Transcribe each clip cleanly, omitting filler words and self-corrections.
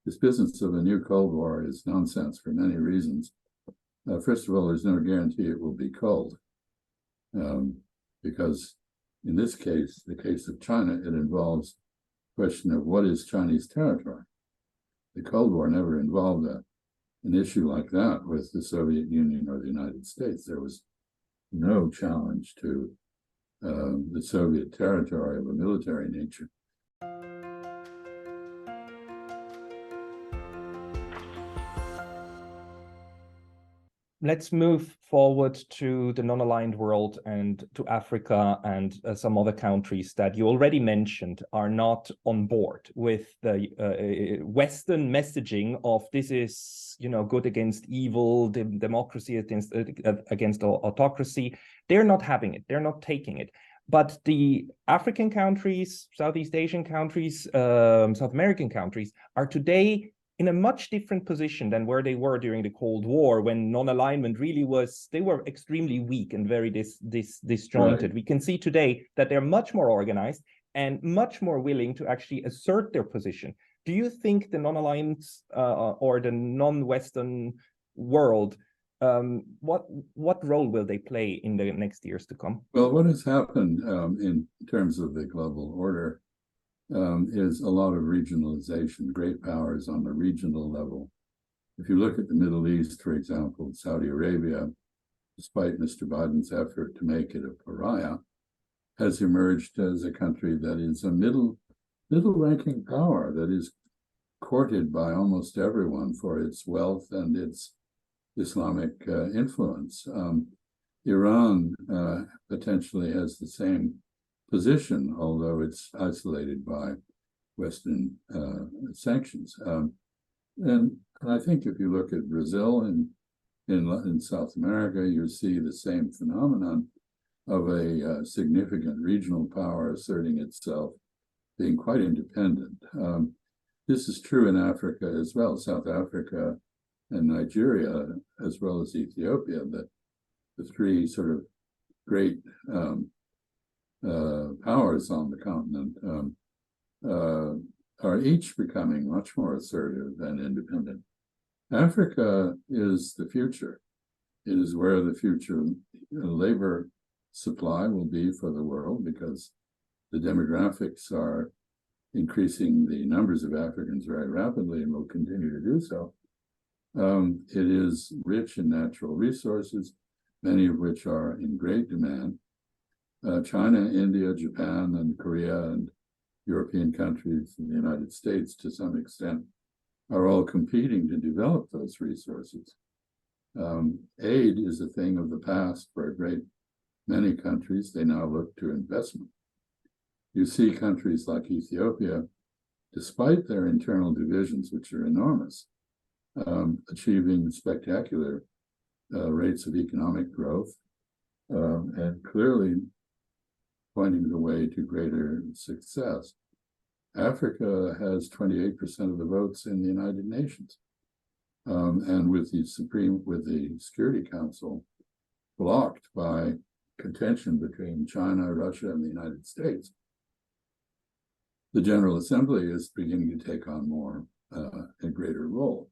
this business of a new Cold War is nonsense for many reasons. First of all, there's no guarantee it will be cold, because in this case, the case of China, it involves the question of what is Chinese territory. The Cold War never involved an issue like that with the Soviet Union or the United States. There was no challenge to the Soviet territory of a military nature. Let's move forward to the non-aligned world and to Africa and some other countries that you already mentioned are not on board with the Western messaging of this is, good against evil, democracy against autocracy. They're not having it. They're not taking it. But the African countries, Southeast Asian countries, South American countries are today in a much different position than where they were during the Cold War, when non-alignment really was, they were extremely weak and very disjointed. Right. We can see today that they're much more organized and much more willing to actually assert their position. Do you think the non-aligned or the non-Western world, what role will they play in the next years to come? Well, what has happened in terms of the global order is a lot of regionalization, great powers on the regional level. If you look at the Middle East, for example, Saudi Arabia, despite Mr. Biden's effort to make it a pariah, has emerged as a country that is a middle-ranking power that is courted by almost everyone for its wealth and its Islamic influence. Iran potentially has the same position, although it's isolated by Western sanctions. And I think if you look at Brazil and in South America, you see the same phenomenon of a significant regional power asserting itself, being quite independent. This is true in Africa as well, South Africa and Nigeria, as well as Ethiopia, that the three sort of great powers on the continent are each becoming much more assertive and independent. Africa is the future. It is where the future labor supply will be for the world, because the demographics are increasing the numbers of Africans very rapidly and will continue to do so. It is rich in natural resources, many of which are in great demand. China, India, Japan, and Korea, and European countries, and the United States, to some extent, are all competing to develop those resources. Aid is a thing of the past for a great many countries. They now look to investment. You see countries like Ethiopia, despite their internal divisions, which are enormous, achieving spectacular rates of economic growth, and clearly pointing the way to greater success. Africa has 28% of the votes in the United Nations. And with the Security Council blocked by contention between China, Russia, and the United States, the General Assembly is beginning to take on more a greater role.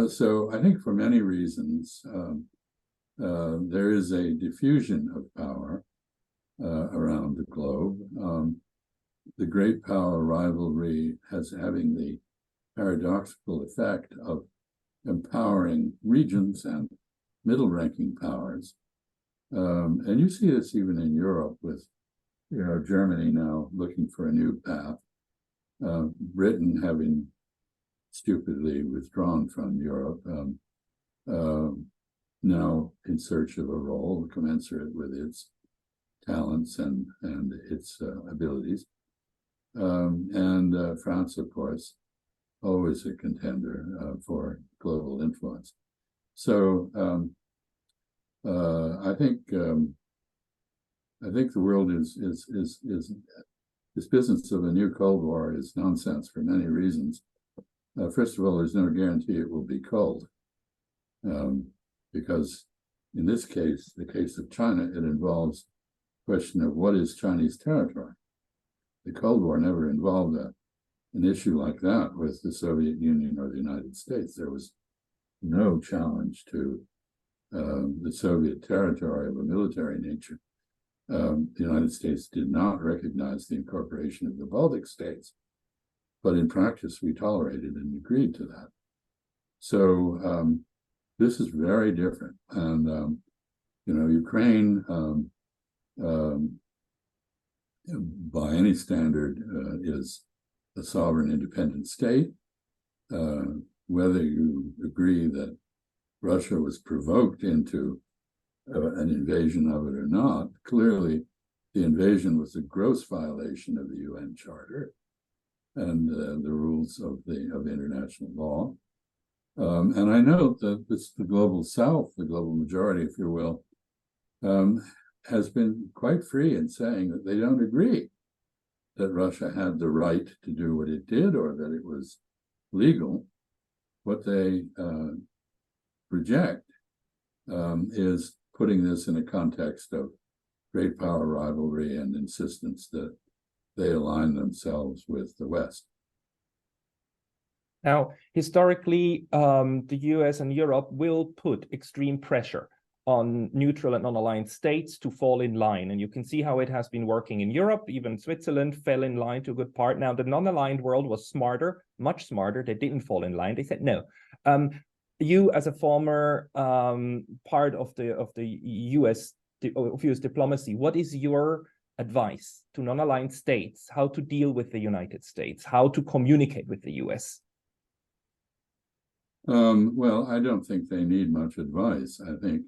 So I think for many reasons, there is a diffusion of power around the globe. The great power rivalry having the paradoxical effect of empowering regions and middle-ranking powers. And you see this even in Europe with, Germany now looking for a new path, Britain having stupidly withdrawn from Europe, now in search of a role commensurate with its talents and its abilities. And France, of course, always a contender for global influence. So I think the world is this business of a new Cold War is nonsense for many reasons. First of all, there's no guarantee it will be cold, because in this case, the case of China, it involves the question of what is Chinese territory. The Cold War never involved an issue like that with the Soviet Union or the United States. There was no challenge to the Soviet territory of a military nature. The United States did not recognize the incorporation of the Baltic states, but in practice we tolerated and agreed to that. So this is very different. And Ukraine, by any standard, is a sovereign independent state. Whether you agree that Russia was provoked into an invasion of it or not, clearly the invasion was a gross violation of the UN Charter and the rules of international law. And I note that the global South, the global majority, if you will, has been quite free in saying that they don't agree that Russia had the right to do what it did or that it was legal. What they reject is putting this in a context of great power rivalry and insistence that they align themselves with the West. Now, historically, the US and Europe will put extreme pressure on neutral and non-aligned states to fall in line. And you can see how it has been working in Europe. Even Switzerland fell in line to a good part. Now, the non-aligned world was smarter, much smarter. They didn't fall in line. They said, no. You, as a former part of the US diplomacy, what is your advice to non-aligned states, how to deal with the United States, how to communicate with the US? Well, I don't think they need much advice. I think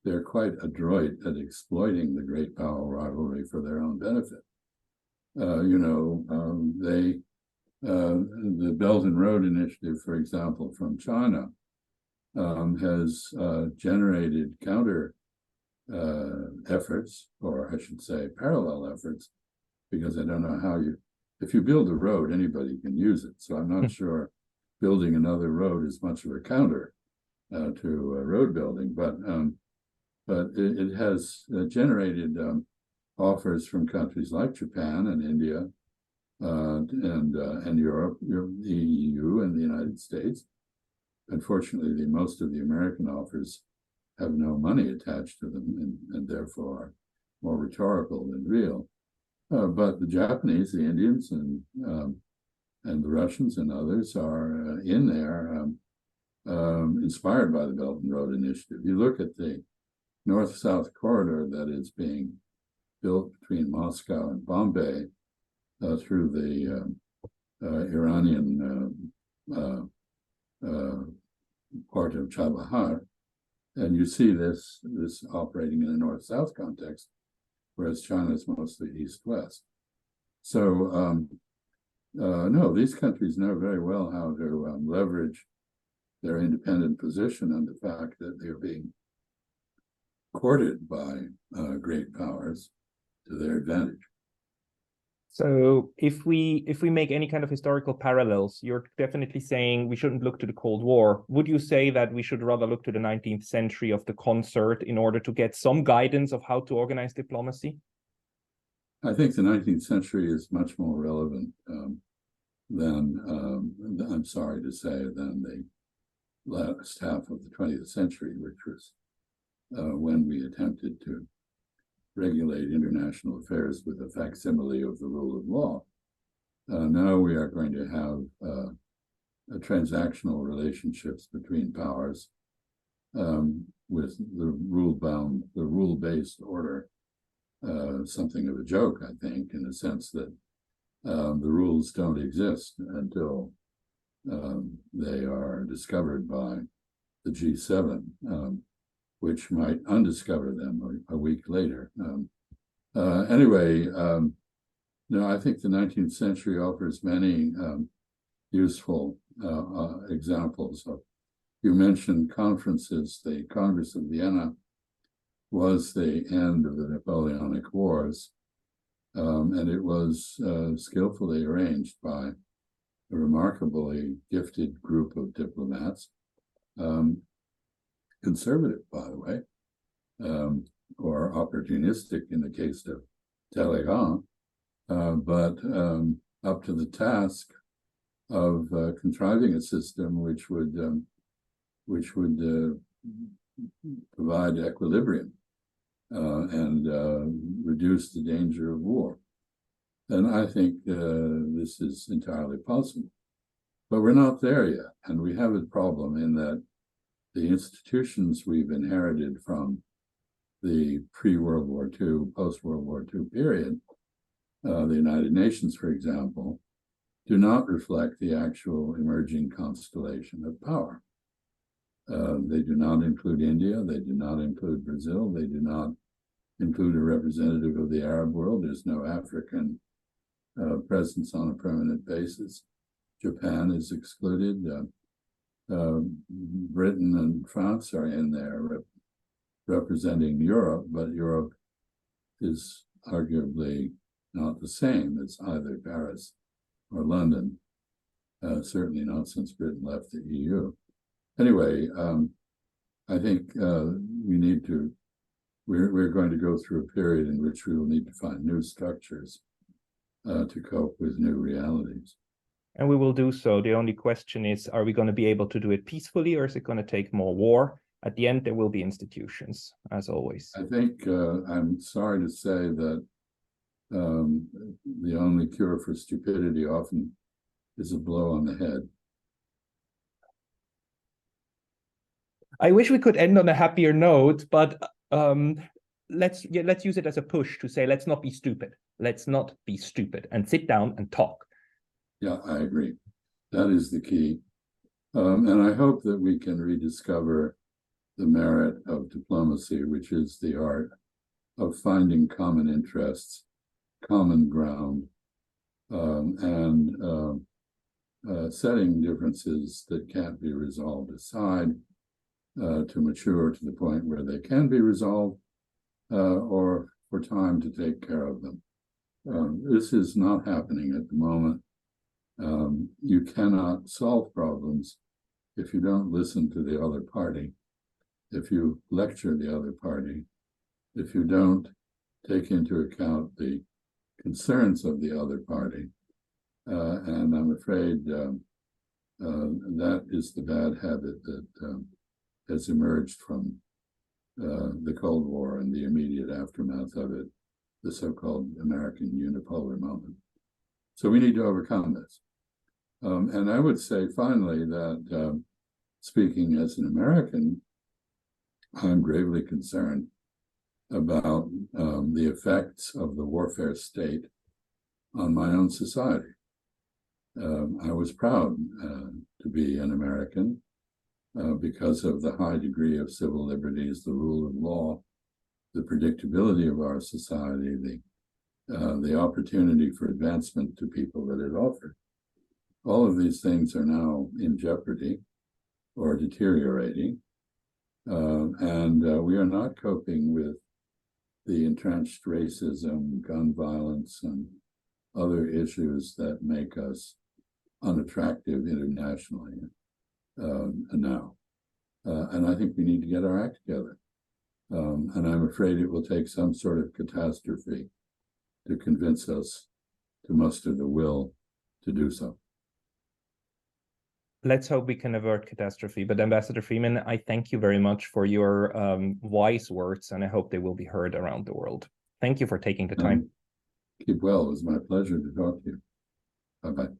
they're quite adroit at exploiting the great power rivalry for their own benefit. The Belt and Road Initiative, for example, from China, has generated counter efforts, or I should say parallel efforts, because I don't know how if you build a road, anybody can use it. So I'm not sure building another road is much of a counter to road building, but it has generated offers from countries like Japan and India and Europe, the EU and the United States. Unfortunately, most of the American offers have no money attached to them and therefore are more rhetorical than real. But the Japanese, the Indians, and the Russians and others are in there, inspired by the Belt and Road Initiative. You look at the north-south corridor that is being built between Moscow and Bombay through the Iranian part of 𝗔𝗯𝘂𝘁𝘁, and you see this operating in a north-south context, whereas China is mostly east-west. So no, these countries know very well how to leverage their independent position and the fact that they're being courted by great powers to their advantage. So if we make any kind of historical parallels, you're definitely saying we shouldn't look to the Cold War. Would you say that we should rather look to the 19th century of the concert in order to get some guidance of how to organize diplomacy? I think the 19th century is much more relevant than, I'm sorry to say, than the last half of the 20th century, which was when we attempted to regulate international affairs with a facsimile of the rule of law. Now we are going to have transactional relationships between powers with the rule-based order, something of a joke, I think, in the sense that the rules don't exist until they are discovered by the G7, which might undiscover them a week later. Anyway, I think the 19th century offers many useful examples of. You mentioned conferences. The Congress of Vienna was the end of the Napoleonic Wars, and it was skillfully arranged by a remarkably gifted group of diplomats, conservative, by the way, or opportunistic in the case of Talleyrand, but up to the task of contriving a system which would provide equilibrium and reduce the danger of war. And I think this is entirely possible. But we're not there yet. And we have a problem in that the institutions we've inherited from the pre-World War II, post-World War II period, the United Nations, for example, do not reflect the actual emerging constellation of power. They do not include India. They do not include Brazil. They do not include a representative of the Arab world. There's no African presence on a permanent basis. Japan is excluded. Britain and France are in there representing Europe, but Europe is arguably not the same as either Paris or London, certainly not since Britain left the EU. Anyway, I think we're going to go through a period in which we will need to find new structures to cope with new realities. And we will do so. The only question is, are we going to be able to do it peacefully, or is it going to take more war? At the end, there will be institutions, as always. I think I'm sorry to say that the only cure for stupidity often is a blow on the head. I wish we could end on a happier note, but let's use it as a push to say, let's not be stupid. Let's not be stupid, and sit down and talk. Yeah, I agree. That is the key. And I hope that we can rediscover the merit of diplomacy, which is the art of finding common interests, common ground, and setting differences that can't be resolved aside to mature to the point where they can be resolved, or for time to take care of them. This is not happening at the moment. You cannot solve problems if you don't listen to the other party, if you lecture the other party, if you don't take into account the concerns of the other party. And I'm afraid that is the bad habit that has emerged from the Cold War and the immediate aftermath of it, the so-called American unipolar moment. So we need to overcome this. And I would say finally that speaking as an American, I'm gravely concerned about the effects of the warfare state on my own society. I was proud to be an American because of the high degree of civil liberties, the rule of law, the predictability of our society, the opportunity for advancement to people that it offered. All of these things are now in jeopardy or deteriorating, and we are not coping with the entrenched racism, gun violence, and other issues that make us unattractive internationally now. And I think we need to get our act together. And I'm afraid it will take some sort of catastrophe to convince us to muster the will to do so. Let's hope we can avert catastrophe. But Ambassador Freeman, I thank you very much for your wise words, and I hope they will be heard around the world. Thank you for taking the time. Keep well. It was my pleasure to talk to you. Bye-bye.